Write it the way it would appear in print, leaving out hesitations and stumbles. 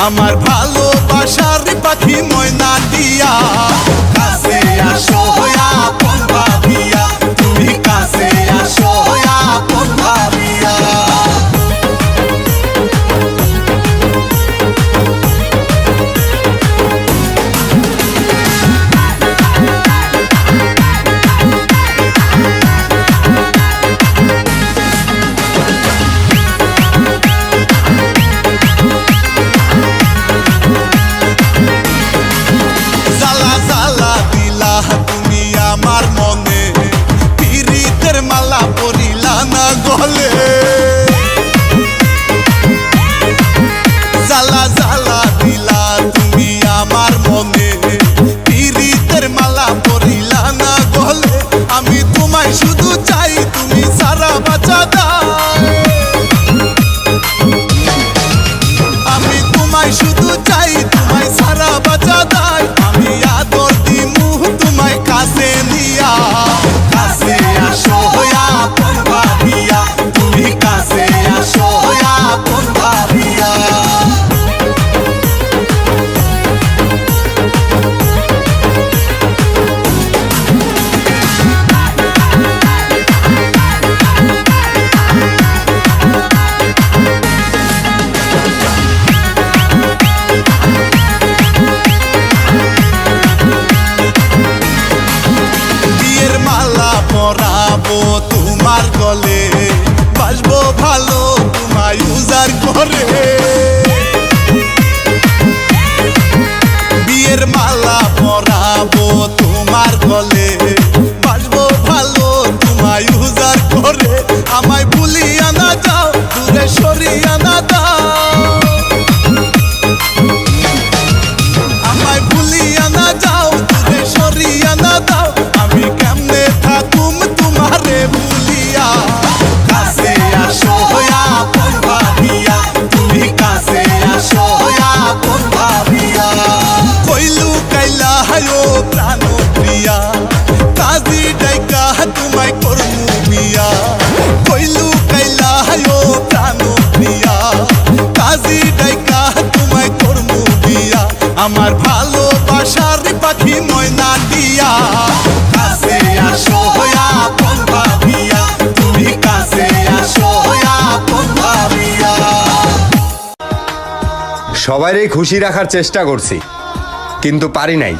আমার ভালোবাসার পাখি ময়না দিয়া কাছে আসো আপন ভাবিয়া, তুমি কাছে আসো আপন ভাবিয়া। জ্বালা জ্বালা দিলা তুমি আমার মনে, পিরিতের মালা পরিলা না গলে। আমি তোমায় শুধু চাই, তুমি সারা বাঁচা দাও। আমি তোমায় শুধু চাই, তোমায় সারা বাঁচা দাও। আমি আদর দিমু তোমায় কাছে নিয়া, কাছে আসো আপন ভাবিয়া, তুমি কাছে আসো আপন ভাবিয়া। পরাবো তোমার গলে, বাসবো ভালো তোমায় উজাড় করে। বিয়ের মালা পরাবো তোমার গলে, বাসবো ভালো তোমায় উজাড় করে। আমায় ভুলিয়া না যাও, দূরে সরিয়া না দাও। আমায় ভুলিয়া না যাও, দূরে সরিয়া না দাও। আমি কেমনে থাকুম তোমারে ভুলিয়া, কাছে আসো আপন ভাবিয়া, তুমি কাছে আসো আপন ভাবিয়া। কইলু কাইলা হায়ো প্রাণ প্রিয়া, কাজী ডাইকা তোমায় করমু বিয়া। কইলু কাইলা হায়ো প্রাণ প্রিয়া, কাজী ডাইকা তোমায় করমু বিয়া। আমার ভালোবাসার পাখি ময়না দিয়া, কাছে আসো আপন ভাবিয়া, তুমি কাছে আসো আপন ভাবিয়া। সবাইরে খুশি রাখার চেষ্টা করছি, কিন্তু পারি নাই।